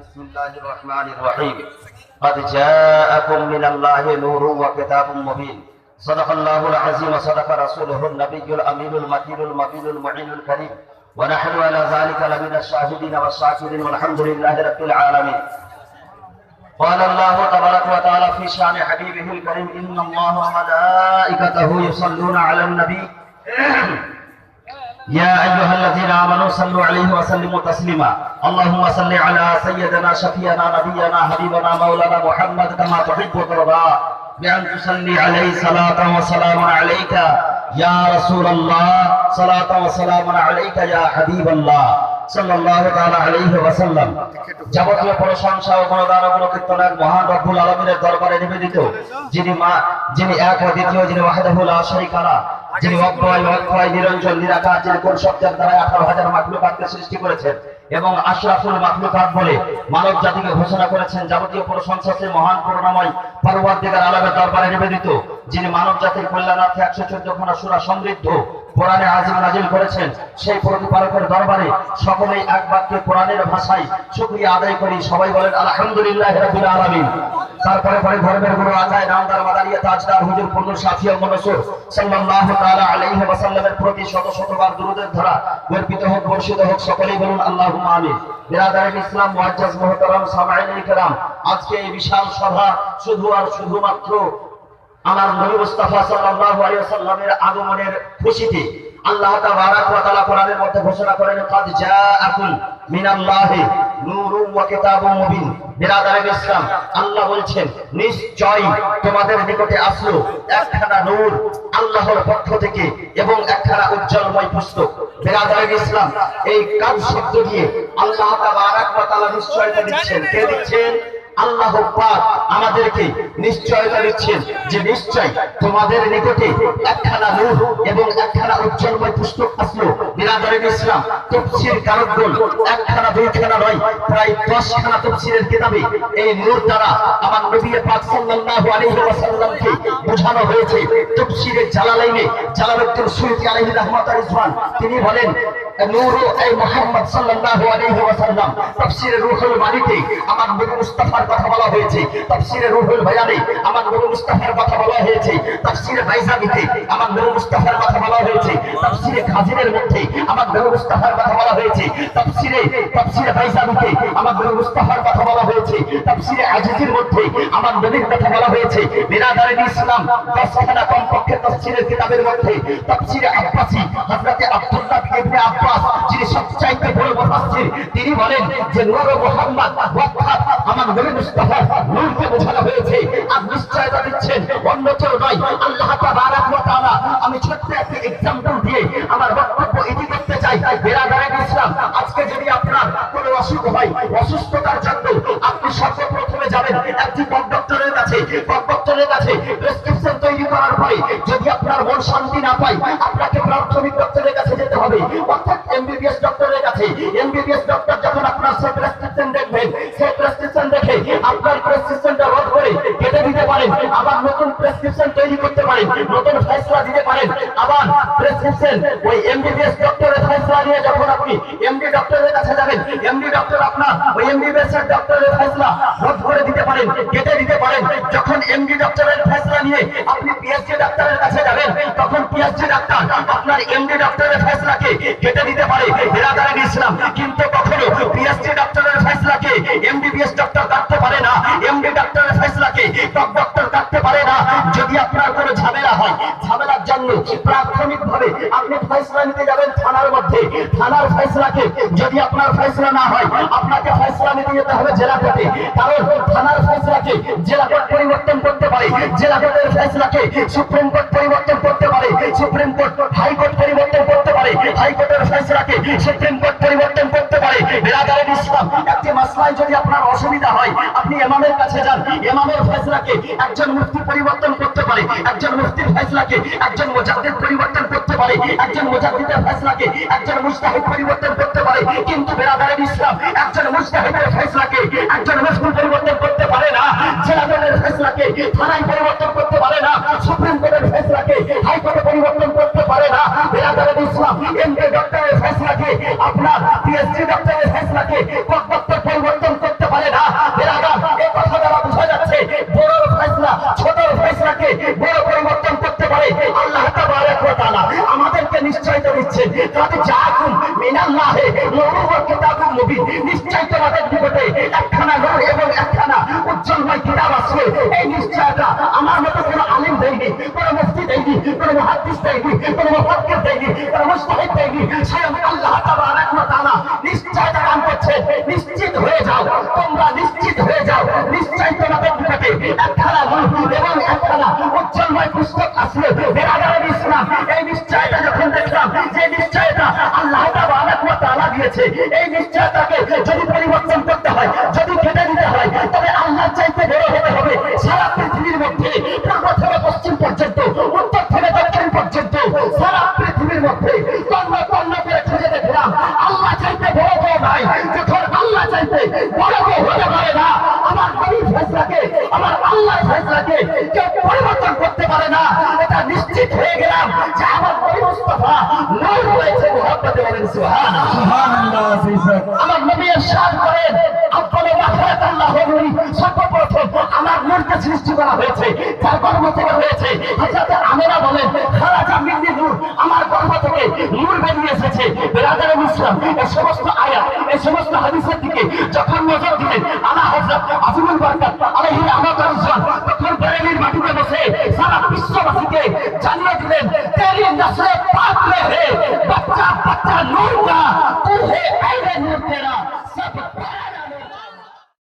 بسم الله الرحمن الرحيم قد جاءكم من الله نور وكتاب مبين صدق الله العظيم وصدق رسوله النبي الأمين المتين المبين المعين الكريم ونحن على ذلك لمن الشاهدين والشاكرين والحمد لله رب العالمين. قال الله تبارك وتعالى في شأن حبيبه الكريم إن الله وملائكته يصلون على النبي يا أيها الذين آمنوا صلوا عليه وسلموا تسليما اللهم صل على سيدنا شفيعنا نبينا حبيبنا مولانا محمد كما تحب وترضى بأن تصلي عليه صلاة وسلام عليك يا رسول الله صلاة وسلام عليك يا حبيب الله সাল্লাল্লাহু তাআলা আলাইহি ওয়াসাল্লাম। যাবতীয় প্রশংসা ও গণদান ও কীর্তনের মহান রব্বুল আলামিনের দরবারে নিবেদিত, যিনি এক ও দ্বিতীয়, যিনি ওয়াহদাহু লা শারীকা লাহ, যিনি অক্ষয় নিরঞ্জন নিরাকার, যিনি কোন শব্দের দ্বারা 18,000 মাখলুকাতকে সৃষ্টি করেছেন এবং আশরাফুল মাখলুকাত বলে মানব জাতিকে ঘোষণা করেছেন। যাবতীয় প্রশংসা সেই মহান করুণাময় পরওয়ারদিগার আলমের দরবারে নিবেদিত, যিনি মানব জাতির কল্যাণার্থে 114 খানা সূরা সমৃদ্ধ কোরআনে আযীম নাযিল করেছেন। সেই প্রতিপালকের দরবারে সকলেই এক বাক্যে কোরআনের ভাষায় শুকরিয়া আদায় করি। সবাই বলেন আলহামদুলিল্লাহি রাব্বিল আলামিন। তারপরে ধর্মের গুরু আজায় নামদার মাদারিয়া তাজদার হুজুর পূর্ণ সাফিয়া মনসুর সাল্লাল্লাহু তাআলা আলাইহি ওয়াসাল্লামের প্রতি শত শতবার দুরূদের ধারা বর্ষিত হোক বর্ষিত হোক। সকলেই বলুন আল্লাহুম্মা আমিন। বিরাদারিন ইসলাম, মুআজ্জাজ মুহতারাম সামাঈন কিরাম, আজকে এই বিশাল সভা শুধুমাত্র আমার নবী মুস্তাফা সাল্লাল্লাহু আলাইহি ওয়াসাল্লামের আগমনের খুশিতে আল্লাহ তাবারাক ওয়া তাআলা কোরআনের মধ্যে ঘোষণা করেন কাদ জাআকুম মিনাল্লাহি নূরুন ওয়া কিতাবুম মুবিন। বিরাদারিন ইসলাম, আল্লাহ বলছেন নিশ্চয় তোমাদের নিকটে আসলো একখানা নূর আল্লাহর পক্ষ থেকে এবং একখানা উজ্জ্বলময় পুস্তক। বিরাদারিন ইসলাম, এই কাদ শব্দ দিয়ে আল্লাহ তাবারাক ওয়া তাআলা নিশ্চয়তা দিচ্ছেন। কে দিচ্ছেন? আল্লাহ পাক আমাদেরকে নিশ্চয়তা দিচ্ছেন যে নিশ্চয় তোমাদের নিকটে একখানা নূর এবং একখানা উজ্জ্বলময় পুস্তক আসলো। বিরাদারিন ইসলাম, তাফসীর কারকগণ একখানা দুইখানা নয়, প্রায় 10 খানা তাফসীরের কিতাবে এই নূর দ্বারা আমার নবী পাক সাল্লাল্লাহু আলাইহি ওয়াসাল্লামকে বোঝানো হয়েছে। তাফসীরে জালালাইনে জালালউদ্দিন সুয়ুতী আলাইহি রাহমাতুর রিজওয়ান তিনি বলেন নূরু এই মুহাম্মদ সাল্লাল্লাহু আলাইহি ওয়াসাল্লাম। তাফসীরে রূহুল মানিতে আমার নবী মুস্তাফার কথা বলা হয়েছে, তাফসীরে রূহুল বায়ানে আমার নবী মুস্তাফার কথা বলা হয়েছে, তাফসীরে বাইজাবিতে আমার নবী মুস্তাফার কথা বলা হয়েছে, তাফসীরে খাজিনের মধ্যে আমার নবী মুস্তাফার কথা বলা হয়েছে, তাফসীরে বাইজাবিতে আমার নবী মুস্তাফার কথা বলা হয়েছে, তাফসীরে আজিজের মধ্যে আমার নবীর কথা বলা হয়েছে। বিরাদারিন ইসলাম, 10 খানা কমপক্ষে তাফসীরের কিতাবের মধ্যে তাফসীরে আব্বাসী হযরত আব্দুল্লাহ ইবনে আব্বাস, যিনি সবচাইতে বড় মুফাসসির, তিনি বলেন যে নূর মুহাম্মদ অর্থাৎ আমার নবী মুস্তাফা নূরকে বোঝানো হয়েছে। আর নিশ্চয়তা দিচ্ছেন অন্য কেউ নয়, আল্লাহ তাবারাক ওয়া তাআলা। আমি ছোট্ট একটা एग्जांपल দিয়ে আমার বক্তব্য ইতি করতে চাই। বিরাদারিন ইসলাম, আজকে যদি আপনার কোনো অসুখ হয়, অসুস্থতার জন্য আপনি সর্বপ্রথমে যাবেন একটি ডক্টরের কাছে। ডক্টরের কাছে প্রেসক্রিপশন তৈরি করার পরে যদি আপনার মন শান্তি না পায়, আপনাকে প্রাথমিক ডক্টরের কাছে যেতে হবে, অর্থাৎ এমবিবিএস ডক্টরের কাছে। এমবিবিএস ডক্টর যখন আপনার সেই প্রেসক্রিপশন দেখবেন, সেই প্রেসক্রিপশন দেখে আপনার প্রেসক্রিপশনটা রদ করে কেটে দিতে পারেন, আবার নতুন প্রেসক্রিপশন তৈরি করতে পারেন, নতুন ফয়সালা দিতে পারেন। আবার প্রেসক্রিপশন ওই এমবিবিএস ডক্টরের ফয়সালা নিয়ে যখন আপনি এমডি ডক্টরের কাছে যাবেন, এমডি ডক্টর আপনার ওই এমবিবিএস এর ডক্টরের ফয়সালা রদ করে দিতে পারেন, কেটে দিতে পারেন। যখন এমডি ডক্টরের ফয়সালা নিয়ে আপনি পিএইচডি ডাক্তারের কাছে যাবেন, তখন পিএইচডি ডাক্তার আপনার এমডি ডক্টরের ফয়সালাকে কেটে দিতে পারে। বিরাদারিন ইসলাম, কিন্তু কখনো পিএইচডি ডক্টরের ফয়সালাকে এমবিবিএস ডক্টর কাটতে পারে না, এমডি ডক্টরের ফয়সালাকে ডক্টর কাটতে পারে না। যদি আপনার কোনো ঝামেলা হয়, ঝামেলার জন্য প্রাথমিকভাবে আপনি ফয়সালা নিতে যাবেন থানার মধ্যে। থানার ফয়সালাকে যদি আপনার ফয়সালা না হয়, আপনাকে ফয়সালা নিতে যেতে হবে জেলা কোর্টে। কারণ থানার ফয়সালাকে জেলা কোর্ট পরিবর্তন করতে পারে, জেলা কোর্টের ফয়সালাকে সুপ্রিম কোর্ট পরিবর্তন করতে পারে, সুপ্রিম কোর্ট হাইকোর্ট পরিবর্তন করতে পারে, হাইকোর্টের ফয়সালাকে সুপ্রিম কোর্ট পরিবর্তন করতে পারে। বিরাদারিন ইসলাম, একটি মাসলায় যদি আপনার অসুবিধা হয়, আপনি ইমামের কাছে যান, ইমামের ফয়সালাকে একজন মুফতি পরিবর্তন করতে পারে, একজন মুফতির ফয়সালাকে একজন মুজাদ্দিদ পরিবর্তন করতে পারে, একজন মুজাদ্দিদের ফয়সালাকে একজন মুজতাহিদ পরিবর্তন করতে পারে। কিন্তু বিরাদারিন ইসলাম, একজন মুজতাহিদের ফয়সালাকে একজন মুফতি পরিবর্তন করতে পারে না, জেলা কোর্টের ফয়সালাকে থানায় পরিবর্তন করতে পারে না, সুপ্রিম কোর্টের ফয়সালাকে হাইকোর্টে পরিবর্তন করতে পারে না। বিরাদারিন ইসলাম, এমডি ডক্টরের ফয়সালাকে আপনার পিএইচডি ডক্টরের ফয়সালাকে ডক্টর পরিবর্তন করতে পারে ছোটর ফয়সালাকে বড় পরিবর্তন করতে পারে আল্লাহ তাবারাক ওয়া তাআলা আমাদেরকে নিশ্চয়তা দিচ্ছেন কাদ জাআকুম মিনাল্লাহি নূরুন ওয়া কিতাবুম মুবিন। নিশ্চয় তোমাদের নিকটে একখানা নূর এবং একখানা উজ্জ্বলময় কিতাব আছে। এই নিশ্চয়তা আমার মতো কোনো আলিম দেয়নি, কোনো মুফতি দেয়নি, কোনো মুহাদ্দিস দেয়নি, কোনো মুফাক্কির দেয়নি, কোনো মুজতাহিদ দেয়নি। স্বয়ং আল্লাহ তাবারাক ওয়া তাআলা নিশ্চয়তা দান করছেন। নিশ্চিত হয়ে যাও, তোমরা নিশ্চিত হয়ে যাও, নিশ্চয় তোমাদের নিকটে একখানা নূর এবং একখানা উজ্জ্বলময় পুস্তক আসলো। বেরাদার ইসলাম, এই নিশ্চয়তা যখন দেখলাম যে নিশ্চয়তা আল্লাহ তাবারাক ওয়া তাআলা দিয়েছে, এই নিশ্চয়তাকে যদি পরিবর্তন করতে হয়, যদি কেটে দিতে হয়, তবে আল্লাহ চাইতে বড় হতে হবে। সারা পৃথিবীর মধ্যে পূর্ব থেকে পশ্চিম পর্যন্ত, উত্তর থেকে দক্ষিণ পর্যন্ত সারা পৃথিবীর মধ্যে কর্ণ কর্ণ করে খুঁজে দেখলাম আল্লাহ চাইতে বড় কেউ নাই। যখন আল্লাহ চাইতে বড় কেউ হতে পারে না, আমার নবীর ফয়সালাকে, আমার আল্লাহর ফয়সালাকে কেউ পরিবর্তন করতে পারে না। এটা নিশ্চিত হয়ে গেলাম যে আমার নবী মুস্তাফা নূর রয়েছে। মুহাব্বতে বলেন সুবহানাল্লাহ। আমার নবী ইরশাদ করেন আফদালু মা খালাকাল্লাহু নূরি, সর্বপ্রথম আমার নূরকে সৃষ্টি করা হয়েছে, যার গর্ভ থেকে হয়েছে। হযরত আমিনা বলেন খারাজা মিন্নি নূর, আমার গর্ভ থেকে নূর বেরিয়ে এসেছে। বেরাদার ইসলাম, এই সমস্ত আয়াত, এই সমস্ত হাদিসের দিকে যখন নজর দিলেন আলা হযরত আজিমুল বারকাত আলাইহি রাহমাতুল্লাহ, তখন বেরেলির মাটিতে বসে সারা বিশ্ববাসীকে জানিয়ে দিলেন তেরি নসলে পাক মে হে, বাচ্চা বাচ্চা নূর का तू है ऐने नूर तेरा सब